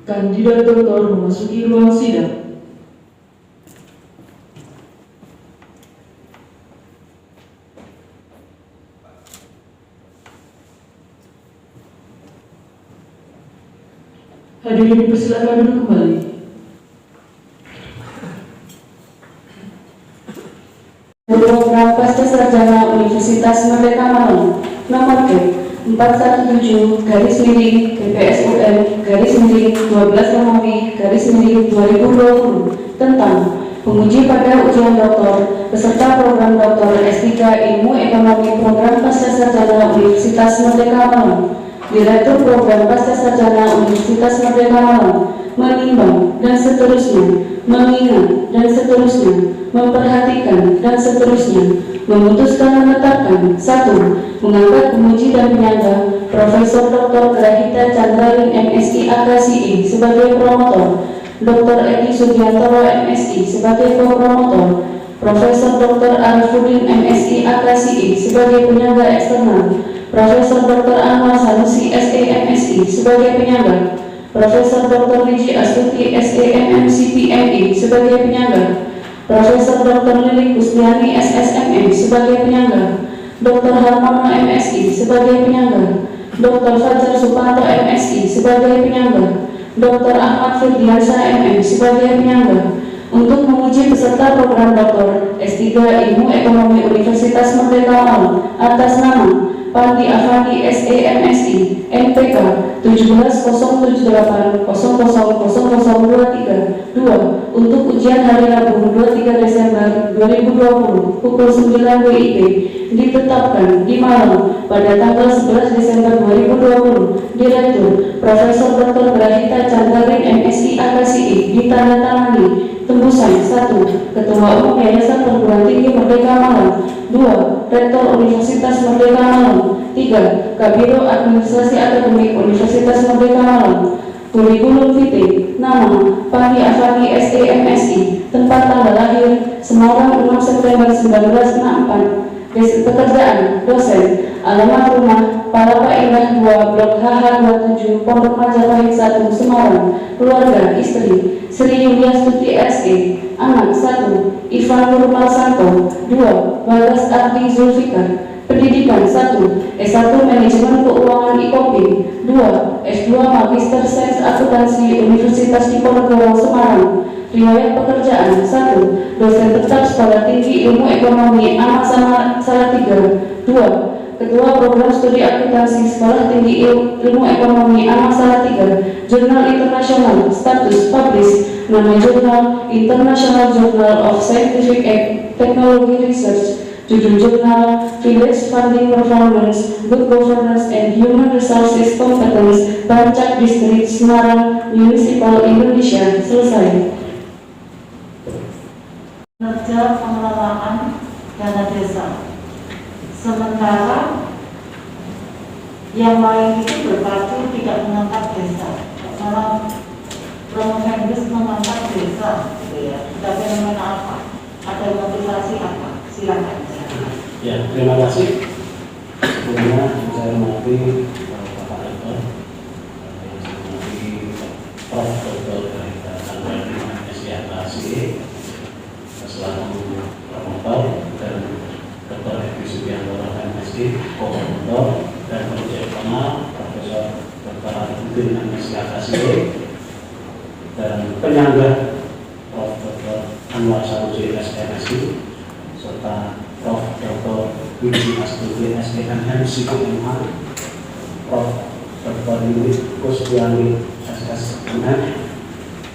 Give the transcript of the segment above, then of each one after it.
Kandidat doktor memasuki ruang sidang. Hadirin dipersilakan duduk kembali. Program Pascasarjana Universitas Merdeka Malang nomor K417-BPSUM-12-Romawi-2020 tentang penguji pada ujian doktor beserta program doktor S3 Ilmu Ekonomi Program Pascasarjana Universitas Merdeka Malang. Direktur Program Pascasarjana Universitas Merdeka Malang menimbang dan seterusnya, mengingat dan seterusnya, memperhatikan dan seterusnya, memutuskan menetapkan 1. Mengangkat penguji dan penyangga Profesor Dr. Grahita Chandraling MSI AKSI sebagai promotor, Dr. Edi Sugiantoro MSI sebagai co-promotor, Profesor Dr. Arifuddin MSI AKSI sebagai penyangga eksternal, Profesor Dr. Anwar Sanusi SEMSI sebagai penyangga, Profesor Dr. Liji Astuti SEMMCPMI sebagai penyangga, Profesor Dr. Lili Kustiani SSMM sebagai penyangga, Dr. Harmono MSI sebagai penyangga, Dr. Fajar Supanto MSI sebagai penyangga, Dr. Ahmad Firdiansyah MM sebagai penyangga, untuk menguji peserta program doktor S3 Ilmu Ekonomi Universitas Merdeka Malang atas nama Pandi Afandi SEMSI NPK 1707800023 2 untuk ujian hari Rabu 23 Desember 2020 pukul 9 WIB ditetapkan di Malang pada tanggal 11 Desember 2020. Direktur Profesor Dr. Grahita Chandrawin MSI AKSI ditandatangani. Tembusan 1. Ketua Umum Yayasan Perguruan Tinggi Merdeka Malang. 2. Rektor Universitas Merdeka Malang. 3. Kabiro Administrasi Akademik Universitas Merdeka Malang. Kurikulum vitae. Nama Pandi Afandi SEMSI. Tempat tanggal lahir Semarang 6 September 1964. Pekerjaan dosen. Alamat rumah Palapa Indah 2 Blok HH27 Pondok Majapahit 1 Semarang. Keluarga istri Sri Yuliastuti SE. Anak 1. Ivan Nurmal Santo. 2. Bagas Ardi Zulfikar. Pendidikan 1. S1 Manajemen Keuangan IKOPI. 2. S2 Magister Sains Akuntansi Universitas Diponegoro Semarang. Riwayat pekerjaan 1. Dosen tetap Sekolah Tinggi Ilmu Ekonomi Ahmad Salatiga. 2. Ketua Program Studi Akuntansi Sekolah Tinggi Ilmu Ekonomi Ahmad Salatiga. Jurnal Internasional. Status Publish. Nama jurnal International Journal of Scientific Technology Research. Judul jurnal Village Funding Performance, Good Governance and Human Resources Competence, Bancak Distrik Semarang, Municipal Indonesia. Selesai. Kerja pengelolaan dana desa. Sementara yang lain itu berpacu tidak mengangkat desa. Malah Promofendus mengangkat desa, gitu ya. Ada fenomena apa? Ada motivasi apa? Silakan. Ya, terima kasih. Sebelumnya saya hormati Bapak Rektor, yang saya hormati Prof. Dr. Grahita Chandrawin MSI AKSI, selaku promotor, dan Dr. Edi Subiantoro MSI Co-Promotor, dan Proyek Utama Profesor Dr. Arifudin MSI AKSI, dan penyangga Prof. Dr. Anwar Sanusi SMSI, serta Prof. Dr. Wiji Astuti SDMM SIKMH, Prof. Dr. Yudi Kusdiani SSMM,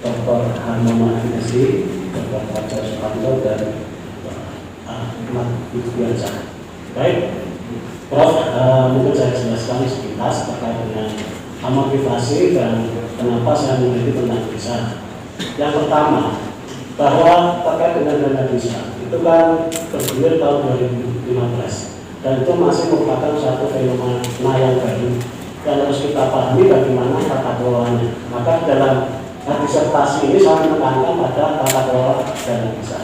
Dr. Harmona MSI, Dr. Fajar Supanto, dan Ahmad Yudhiansyah. Baik, Prof. Mungkin saya jelaskan sepintas terkait dengan motivasi dan kenapa saya meneliti tentang desa. Yang pertama, bahwa terkait dengan dana desa itu kan bergulir tahun 2015 dan itu masih merupakan satu fenomena yang baru yang harus kita pahami bagaimana tata kelolanya. Maka dalam disertasi ini saya menekankan pada tata kelola dana desa,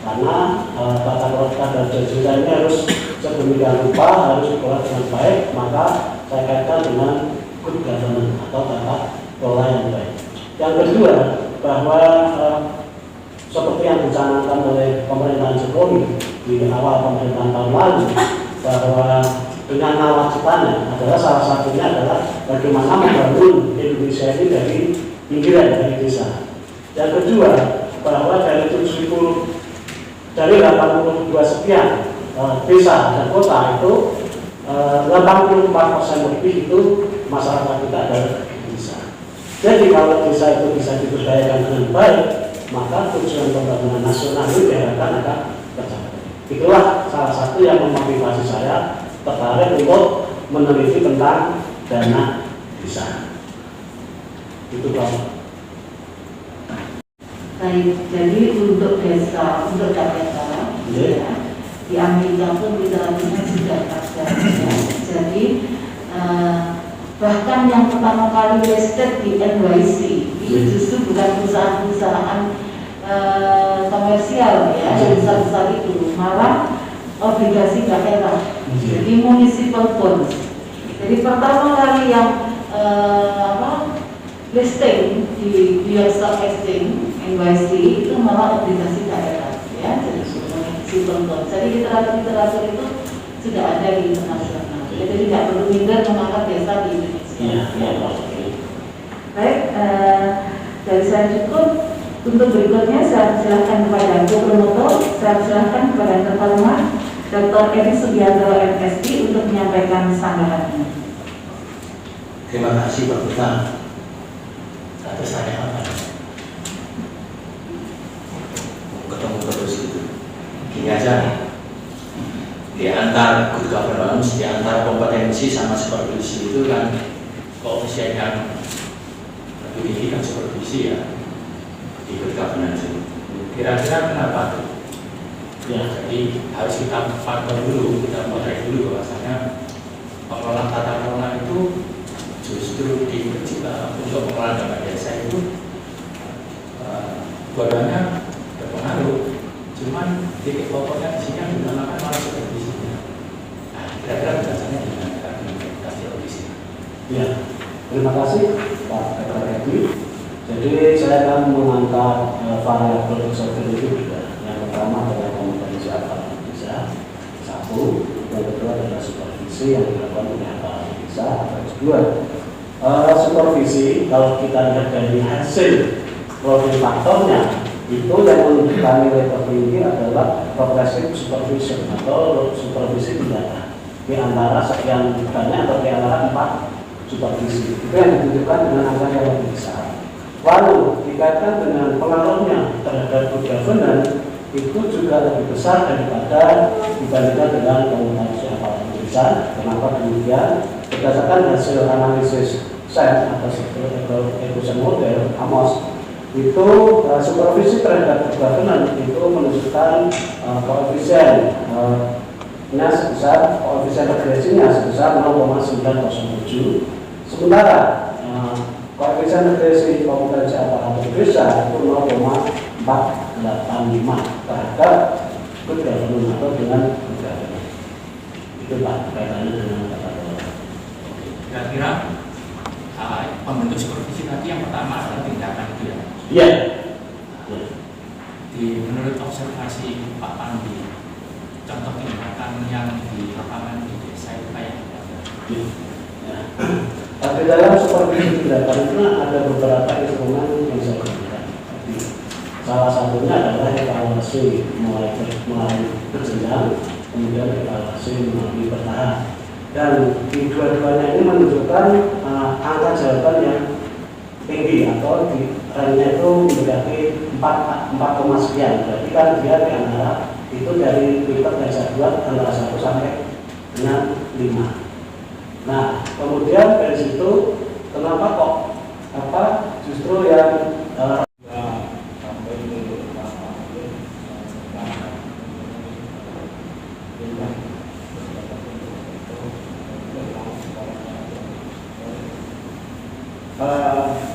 karena tata kelola dana desa ini harus sedemikian rupa, harus dikelola dengan baik. Maka saya kaitkan dengan good governance atau tata kelola yang baik. Yang kedua, bahwa seperti yang dicanangkan oleh pemerintahan Jokowi di awal pemerintahan tahun lalu, bahwa dengan nawacitanya adalah salah satunya adalah bagaimana membangun Indonesia ini dari pinggiran, dari desa. Yang kedua, bahwa dari 82 sekian desa dan kota itu 84% lebih itu masyarakat kita adalah desa. Jadi kalau desa itu bisa diberdayakan dengan baik, maka tujuan pembangunan nasional ini diharapkan akan tercapai. Itulah salah satu yang memotivasi saya tertarik untuk meneliti tentang dana desa. Itu Pak. Baik, jadi untuk desa, untuk data ya, di Amerika pun literaturnya sudah ada. Ya. Jadi bahkan yang pertama kali listed di NYC itu justru bukan perusahaan-perusahaan komersial ya, yang besar-besar itu, malah obligasi daerah, jadi municipal bonds. Jadi pertama kali yang listing di New York Stock Exchange NYC itu malah obligasi daerah ya, jadi municipal bonds. Jadi literatur itu sudah ada di internasional. Jadi tidak perlu minder mengangkat desa di Indonesia. Baik, dari saya cukup. Untuk berikutnya saya silakan kepada Co-Promotor, saya silakan kepada Ketua Rumah Dr. Edi Subiantoro MSI untuk menyampaikan sambutannya. Terima kasih Pak Duta atas saya apa? Ketemu terus itu. Gini aja, di antara antar good governance, di antara kompetensi sama supervisi itu kan koefisien yang lebih tinggi kan supervisi ya di good governance itu. Kira-kira kenapa tuh? Ya, jadi harus kita faktor dulu, kita potret dulu bahwasanya pengelola tata kelola itu justru untuk pengelola dana desa itu dua-duanya berpengaruh. Cuman titik pokoknya di sini yang dinamakan malah supervisinya. Nah, kira-kira biasanya dengan implementasi audisi. Ya, terima kasih Pak Dr. Edi. Jadi saya akan mengangkat variabel survei itu juga. Yang pertama adalah kompetensi aparat desa, satu. Yang kedua adalah supervisi yang dilakukan oleh aparat desa. Yang kedua, supervisi kalau kita lihat dari hasil profil faktornya itu yang menunjukkan nilai tertinggi adalah progressive supervision atau supervisi pidana di antara sekian banyak atau di antara 4 supervisi itu yang ditunjukkan dengan angka yang lebih besar. Lalu dikaitkan dengan pengaruhnya terhadap good governance itu juga lebih besar daripada dibandingkan dengan komunitas aparat desa. Kenapa demikian? Berdasarkan hasil analisis SEM atau Evolution Model AMOS itu supervisi terhadap good governance itu menunjukkan koefisien sebesar koefisien regresinya sebesar 0,907, sementara koefisien regresi kompetensi aparatur desa itu 0,485 terhadap good governance atau dengan good governance. Itu Pak kaitannya dengan tata kelola. Kira-kira pembentuk supervisi tadi yang pertama adalah tindakan itu ya. Iya. Menurut observasi Pak Pandi, contoh tindakan yang di lapangan di desa itu kayak apa? Ya. Di dalam supervisi tindakan itu ada beberapa instrumen yang saya gunakan. Salah satunya adalah evaluasi mulai berjenjang, kemudian evaluasi melalui bertahap. Dan di dua-duanya ini menunjukkan angka jawaban yang tinggi atau di range-nya itu mendekati 4 sekian. Berarti kan dia di antara itu dari tingkat dasar 2 antara 1 sampai dengan 5. Nah, kemudian dari situ kenapa kok justru yang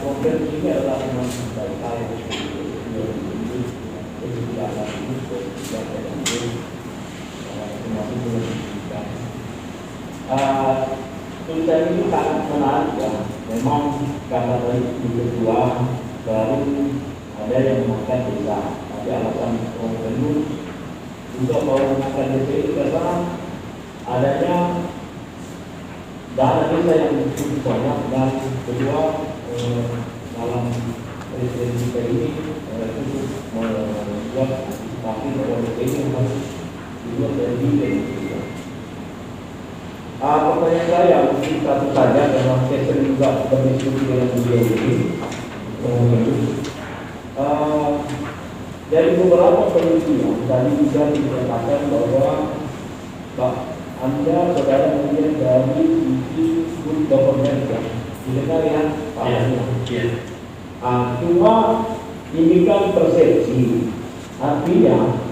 problem ini adalah memang baik tulisan ini sangat menarik ya. Memang karena dari kedua baru ada yang memakai desa, tapi alasan gubernur untuk menggunakan desa itu karena adanya dana desa yang cukup banyak dan kedua dalam presidensi ini cukup membuat antisipasi bahwa desa ini harus dibuat dari bidang. Pertanyaan saya mungkin satu saja dalam sesi juga berdiskusi dengan beliau ini. Dari beberapa penelitian tadi bisa dikatakan bahwa Anda saudara mungkin dari sisi good governance ya, didengar ya Pak. Cuma ini kan persepsi, artinya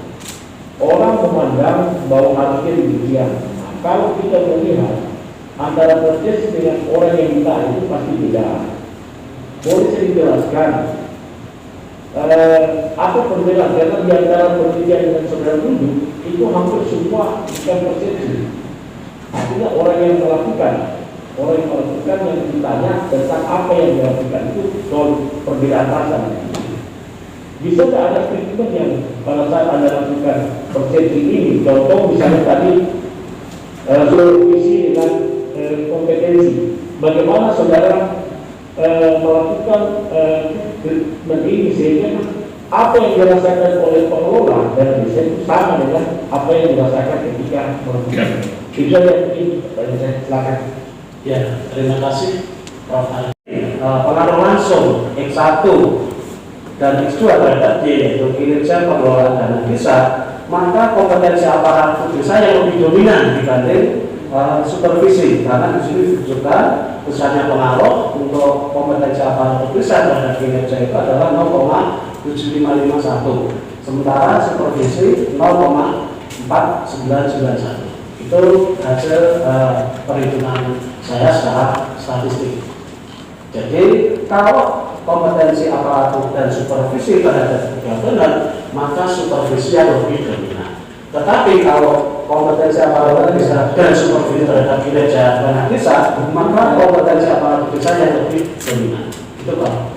orang memandang bahwa harusnya demikian. Kalau kita melihat antara persepsi dengan orang yang minta itu pasti beda. Boleh saya dijelaskan apa perbedaan? Karena di antara penelitian dengan saudara dulu itu hampir semua bukan persepsi. Artinya orang yang melakukan yang ditanya tentang apa yang dilakukan itu soal perbedaan rasa. Bisa tidak ada treatment yang pada saat Anda lakukan persepsi ini? Contoh misalnya tadi supervisi dengan kompetensi. Bagaimana saudara melakukan treatment ini sehingga apa yang dirasakan oleh pengelola dan desa itu sama dengan apa yang dirasakan ketika melakukan. Itu yang penting bagi saya. Silakan. Ya, terima kasih Prof. Ali. Pengaruh langsung X1 dan X2 terhadap D yaitu kinerja pengelolaan dana desa maka kompetensi aparatur desa yang lebih dominan dibanding supervisi, karena di sini juga besarnya pengaruh untuk kompetensi aparatur desa terhadap kinerja itu adalah 0,7551, sementara supervisi 0,4991. Itu hasil perhitungan saya secara statistik. Jadi kalau kompetensi aparatur dan supervisi terhadap kegiatan, maka supervisi yang lebih dominan. Tetapi kalau kompetensi aparatur desa dan supervisi terhadap kinerja dana desa, maka kompetensi aparatur desa yang lebih dominan. Itu Pak.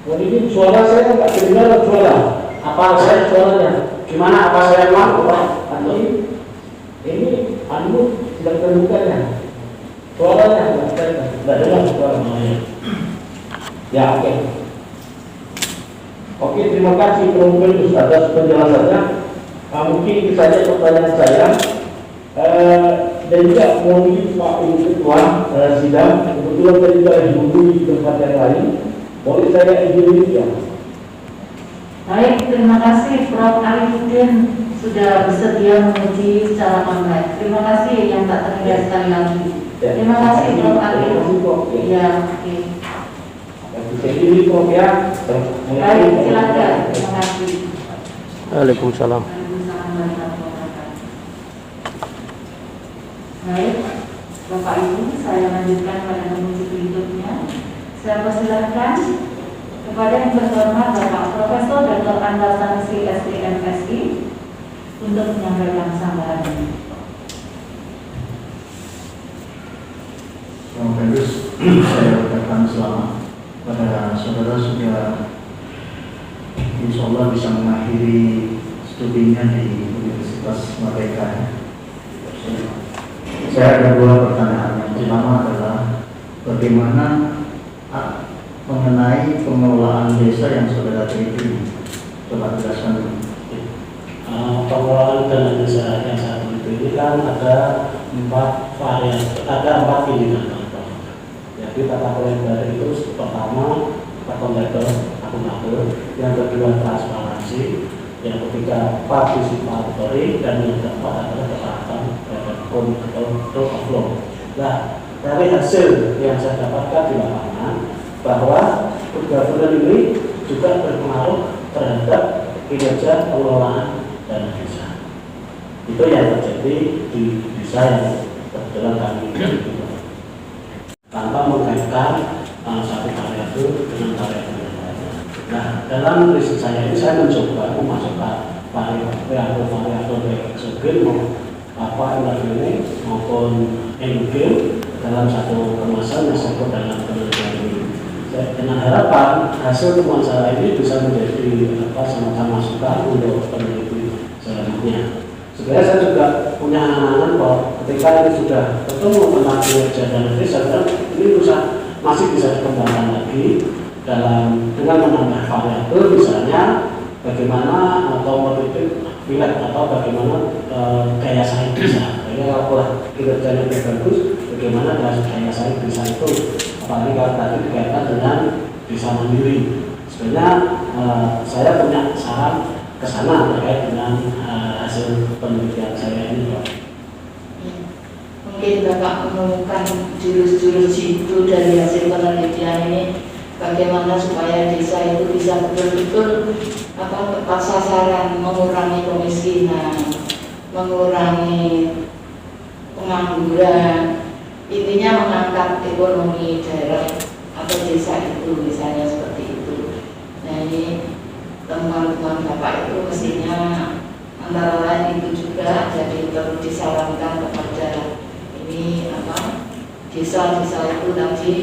Oh, ini suara saya nggak kedengaran suara. Apa saya suaranya? Gimana, apa saya mampu Pak? Ini anu sedang terbukanya. Suaranya nggak dengar suara. Ya, oke. Oke, terima kasih Prof. atas penjelasannya. Mungkin saja pertanyaan saya. Dan juga mohon Pak Ibu Ketua sidang, kebetulan saya juga dihubungi di tempat yang lain. Boleh saya izin ya? Baik, terima kasih Prof. Arifudin sudah bersedia menguji secara online. Terima kasih yang tak terhingga sekali lagi. Terima kasih Prof. Arifudin. Ya, oke. Jadi ini Prof ya. Baik, silakan. Terima kasih. Waalaikumsalam. Waalaikumsalam warahmatullahi wabarakatuh. Baik, Bapak Ibu, saya lanjutkan pada penguji berikutnya. Saya persilahkan kepada yang terhormat Bapak Profesor Dr. Anwar Sanusi SPMSI untuk menyampaikan sambaran ini. Selamat pagi, saya ucapkan selamat pada saudara sudah insya Allah bisa mengakhiri studinya di Universitas Merdeka. Saya ada dua pertanyaan. Yang pertama adalah bagaimana mengenai pengelolaan desa yang saudara teliti, coba jelaskan dulu. Pengelolaan dana desa yang saya teliti ini kan ada 4 varian, ada 4 indikator. Jadi tata kelola itu pertama akuntabel, yang kedua transparansi, yang ketiga participatory, dan yang keempat adalah ketaatan control of law. Nah, dari hasil yang saya dapatkan di lapangan bahwa good governance ini juga berpengaruh terhadap kinerja pengelolaan dana desa. Itu yang terjadi di desa yang kebetulan kami tanpa mengaitkan satu variabel dengan variabel yang lainnya. Nah, dalam riset saya ini saya mencoba memasukkan variabel baik eksogen inorganik maupun endogen dalam satu kemasan yang saya dalam penelitian ini. Dengan harapan hasil temuan saya ini bisa menjadi semacam masukan untuk peneliti selanjutnya. Sebenarnya saya juga punya angan-angan bahwa ketika ini sudah ketemu tentang kinerja dana desa, ini masih bisa dikembangkan lagi dengan menambah variabel, misalnya bagaimana otomotif pilek atau bagaimana daya saing desa. Jadi kalau kinerjanya lebih bagus, bagaimana daya saing desa itu, apalagi kalau tadi dikaitkan dengan desa mandiri. Sebenarnya saya punya saran ke sana terkait dengan hasil penelitian saya ini, Pak. Mungkin Bapak menemukan jurus-jurus jitu dari hasil penelitian ini, bagaimana supaya desa itu bisa betul-betul tepat sasaran, mengurangi kemiskinan, mengurangi pengangguran, intinya mengangkat ekonomi daerah atau desa itu, misalnya seperti itu. Nah, ini teman-teman Bapak itu mestinya antara lain itu juga jadi perlu disarankan kepada ini desa-desa itu tadi,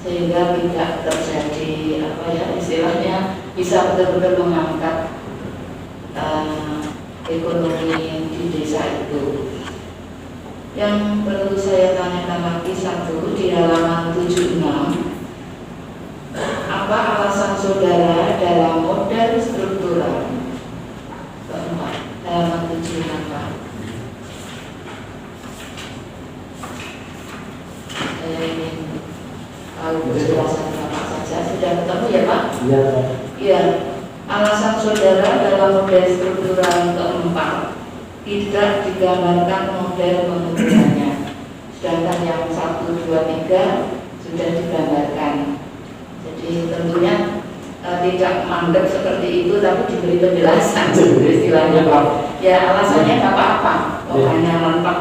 sehingga tidak terjadi istilahnya bisa betul-betul mengangkat ekonomi di desa itu. Yang perlu saya tanyakan lagi satu, di halaman 76, apa alasan saudara dalam model struktural? Halaman 76, Pak. model struktural keempat tidak digambarkan model pengumpulannya, sedangkan yang 1, 2, 3 sudah digambarkan. Jadi tentunya tidak mandek seperti itu, tapi diberi penjelasan istilahnya. Ya alasannya nggak apa-apa, hanya mentok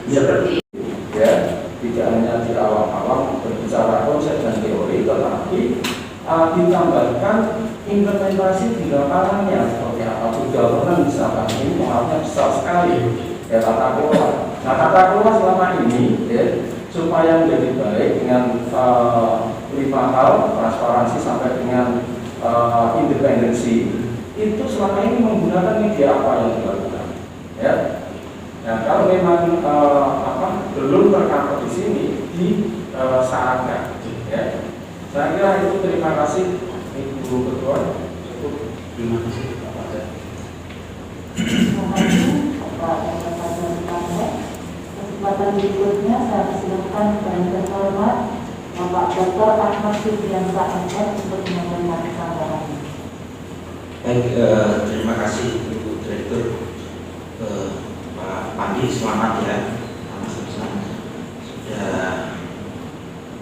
seperti itu. Ya, tidak hanya di awal-awal berbicara konsep dan teori, tetapi ditambahkan implementasi di lapangannya seperti apa. Governance misalkan ini pengaruhnya besar sekali. Ya, tata kelola. Nah, tata kelola selama ini ya, supaya menjadi baik dengan 5 hal, transparansi sampai dengan independensi, itu selama ini menggunakan media apa yang dilakukan? Ya. Nah, kalau memang belum tercover di sini, disarankan. Ya. Saya kira itu. Terima kasih Ibu Ketua. Terima kasih Pak Pada. Kesempatan berikutnya saya persilakan kepada terhormat Bapak Dr. Ahmad Subiansa MM untuk menyampaikan sambutannya. Baik, terima kasih Ibu Direktur. Pak Pandi, selamat ya, sudah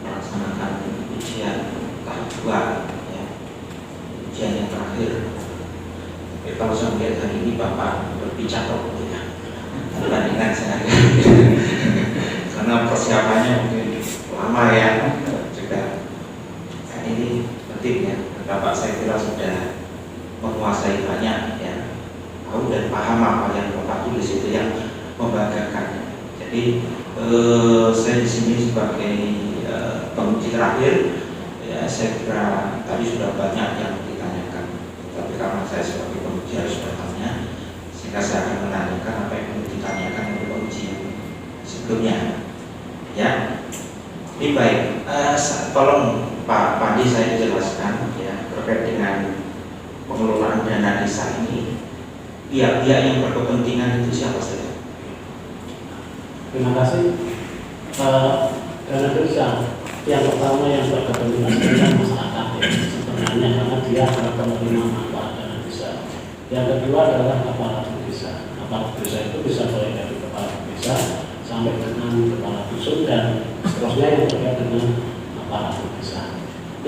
melaksanakan ujian tahap 2 ya, ujian yang terakhir. Tapi kalau saya melihat hari ini Bapak berbicara ya, dibandingkan saya karena persiapannya mungkin lama ya juga. Nah, ini penting ya, Bapak saya kira sudah menguasai banyak ya, tahu dan paham apa yang Bapak tulis itu yang membanggakan. Jadi saya di sini sebagai penguji terakhir ya, saya kira tadi sudah banyak yang ditanyakan, tapi karena saya sebagai penguji harus bertanya, sehingga saya akan menanyakan apa yang ditanyakan oleh penguji sebelumnya. Ya, ini baik. Tolong Pak Pandi saya jelaskan ya terkait dengan pengelolaan dana desa ini, pihak-pihak yang berkepentingan itu siapa saja? Terima kasih. Dana desa yang pertama yang berkepentingan adalah masyarakat ya, sebenarnya karena dia adalah penerima manfaat dana desa. Yang kedua adalah aparatur desa. Aparatur desa itu bisa mulai dari kepala desa sampai dengan kepala dusun dan seterusnya yang terkait dengan aparatur desa.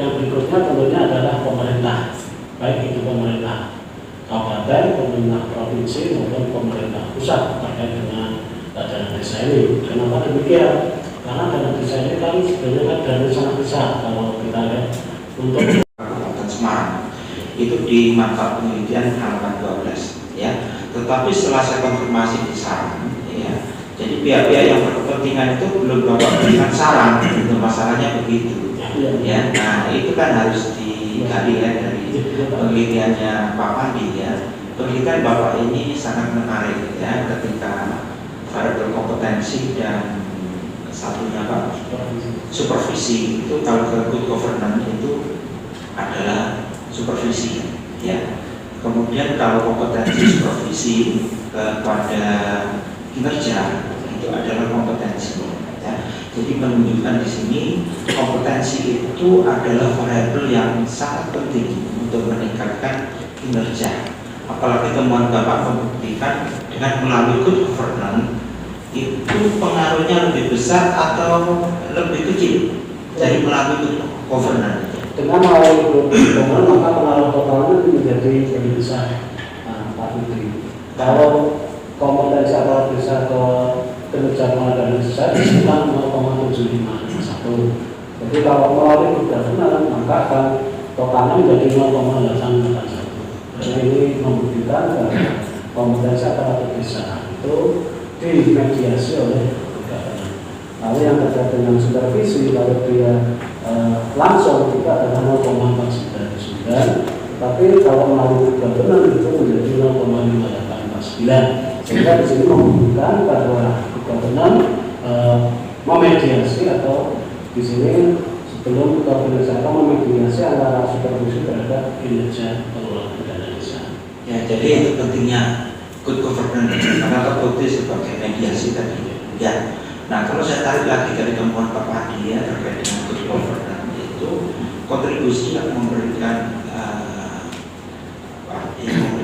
Yang berikutnya tentunya adalah pemerintah, baik itu pemerintah kabupaten, pemerintah provinsi maupun pemerintah pusat terkait dengan dana desa ini. Kenapa demikian? Karena dana desa ini kan sebenarnya kan dana sangat besar kalau kita lihat untuk Kabupaten Semarang itu di mata penelitian halaman 12 ya. Tetapi setelah saya konfirmasi di Sarang ya, jadi pihak-pihak yang berkepentingan itu belum Bapak berikan saran, itu masalahnya begitu ya. Nah itu kan harus digali ya dari penelitiannya Pak Pandi ya. Penelitian Bapak ini sangat menarik ya, ketika variabel kompetensi dan satunya Pak supervisi itu, kalau ke good governance itu adalah supervisi ya. Kemudian kalau kompetensi supervisi kepada kinerja itu adalah kompetensi ya. Jadi menunjukkan di sini kompetensi itu adalah variabel yang sangat penting untuk meningkatkan kinerja. Apalagi temuan Bapak membuktikan dengan melalui good governance itu pengaruhnya lebih besar atau lebih kecil dari melalui good governance. dengan melalui good governance maka pengaruh totalnya menjadi lebih besar. Pak Putri, kalau kompetensi aparatur desa atau kinerja pengadaan desa sekitar 0,75 Jadi kalau melalui good governance maka akan totalnya menjadi 0,81. Jadi ini membuktikan bahwa kompetensi aparatur desa itu dimediasi oleh good governance. Lalu yang terkait dengan supervisi, kalau dia langsung itu adalah 0,49, tapi kalau melalui good governance itu menjadi 0,5849. Sehingga di sini membuktikan bahwa good governance memediasi atau di sini sebelum organisasi memediasi antara supervisi terhadap kinerja pengelolaan dana desa. Ya, jadi itu pentingnya good governance karena terbukti sebagai mediasi tadi. Ya. Nah, kalau saya tarik lagi dari temuan Pak Pandi ya terkait dengan good governance itu kontribusi yang memberikan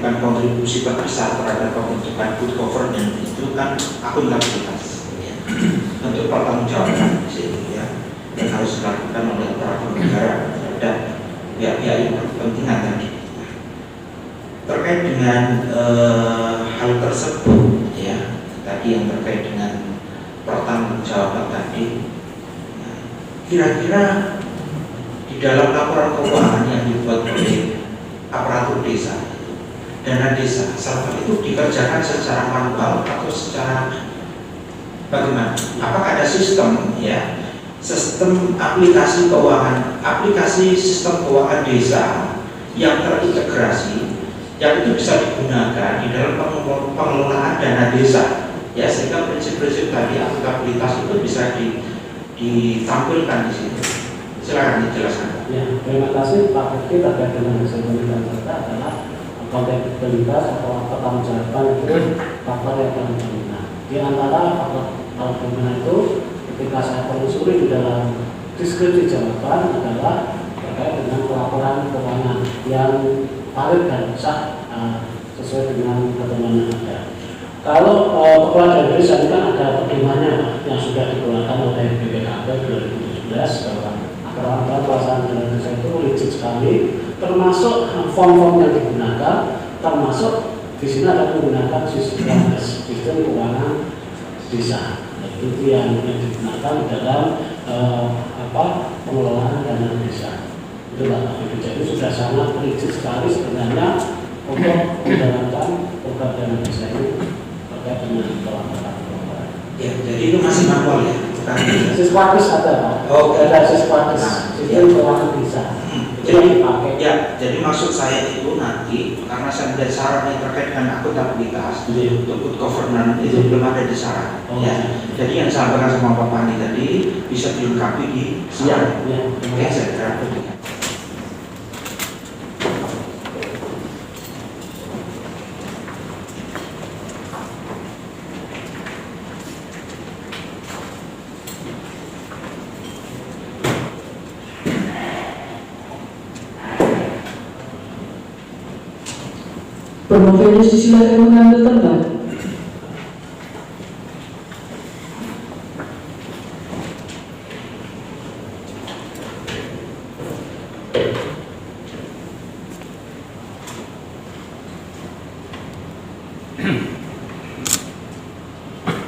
memberikan kontribusi terbesar terhadap pembentukan good governance itu kan akuntabilitas, ya. Untuk pertanggungjawaban di sini, ya, yang harus dilakukan oleh para negara terhadap pihak-pihak yang berkepentingan tadi. Terkait dengan hal tersebut, ya, tadi yang terkait dengan pertanggungjawaban tadi, ya, kira-kira di dalam laporan keuangan yang dibuat oleh aparatur desa, dana desa, serta itu dikerjakan secara manual atau secara bagaimana? Apakah ada sistem, ya, sistem aplikasi keuangan, aplikasi sistem keuangan desa yang terintegrasi, yang itu bisa digunakan di dalam pengelolaan dana desa, ya, sehingga prinsip-prinsip tadi akuntabilitas itu bisa ditampilkan di situ. Silakan dijelaskan. Ya, terima kasih Pak Fikri. Terkait dengan hasil penelitian kita adalah akuntabilitas atau pertanggungjawaban itu faktor yang paling penting. Di antara faktor penting itu, ketika saya telusuri di dalam deskripsi jawaban adalah terkait dengan pelaporan keuangan yang valid dan sah sesuai dengan ketentuan yang ada. Kalau kepala desa ini kan ada pedomannya yang sudah dikeluarkan oleh BPKP 2017 bahwa pelaksanaan dana desa itu rigid sekali, termasuk form-form yang digunakan, termasuk di sini ada menggunakan sistem keuangan desa. Itu yang digunakan dalam pengelolaan dana desa. Itulah jadi sudah sangat rigid sekali sebenarnya untuk menjalankan program dana desa ini terkait dengan pelaksanaan. Ya, jadi itu masih manual, ya. Siswatis ada Pak. Oh, ada siswatis. Sistem keuangan bisa. Jadi dipakai. Ya, jadi maksud saya itu nanti karena saya melihat syaratnya terkait dengan akuntabilitas untuk good governance itu belum ada di syarat. Ya. Jadi yang disampaikan sama Pak Pani tadi bisa dilengkapi di syarat. Ya. Oke, saya kira begitu. Promovius disilakan mengambil tempat.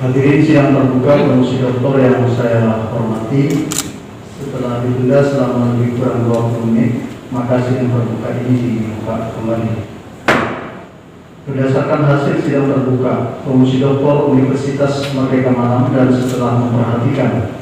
Hadirin sidang terbuka Komisi Doktor yang saya hormati, setelah ditunda selama lebih kurang 20 menit, maka sidang terbuka ini dibuka kembali. Berdasarkan hasil sidang terbuka, Komisi Doktor Universitas Merdeka Malang dan setelah memperhatikan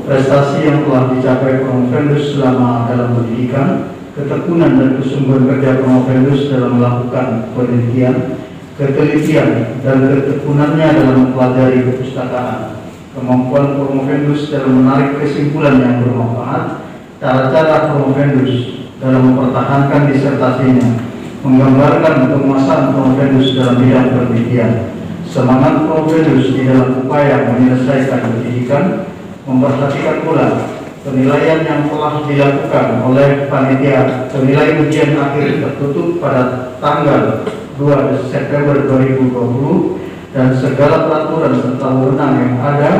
prestasi yang telah dicapai Promovendus selama dalam pendidikan, ketekunan dan kesungguhan kerja Promovendus dalam melakukan penelitian, ketelitian dan ketekunannya dalam mempelajari perpustakaan, kemampuan Promovendus dalam menarik kesimpulan yang bermanfaat, cara-cara Promovendus dalam mempertahankan disertasinya, menggambarkan penguasaan Promovendus dalam bidang penelitian, semangat Promovendus di dalam upaya menyelesaikan pendidikan, memperhatikan pula penilaian yang telah dilakukan oleh panitia penilai ujian akhir tertutup pada tanggal 2 September 2020 dan segala peraturan serta wewenang yang ada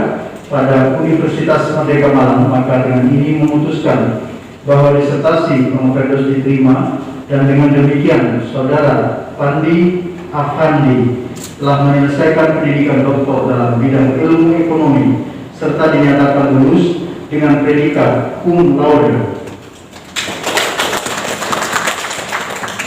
pada Universitas Merdeka Malang, maka dengan ini memutuskan bahwa disertasi Promovendus diterima. Dan dengan demikian, Saudara Pandi Afandi telah menyelesaikan pendidikan doktor dalam bidang ilmu ekonomi serta dinyatakan lulus dengan predikat cum laude.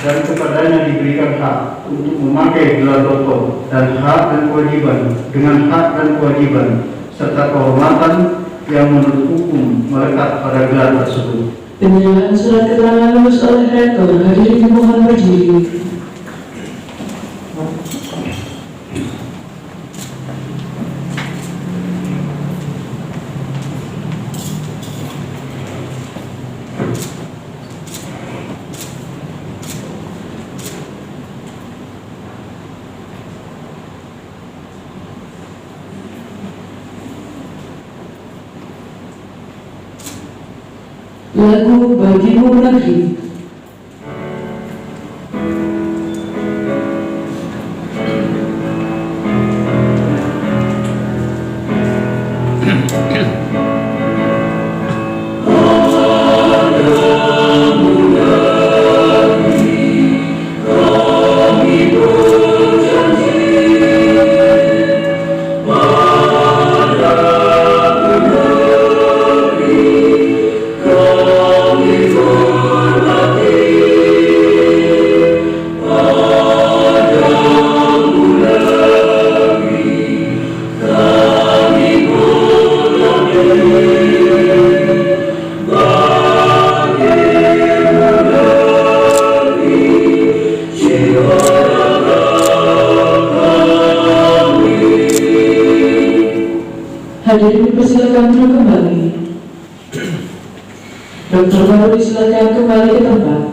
Dan kepadanya diberikan hak untuk memakai gelar doktor dan hak dan kewajiban dengan hak dan kewajiban serta kehormatan yang menurut hukum melekat pada gelar tersebut. Penyerahan surat keterangan lulus oleh rektor, hadirin dimohon berdiri. Lagu Bagimu Negeri. Hadirin dipersilakan duduk kembali. Dr. Baru disilakan kembali ke tempat.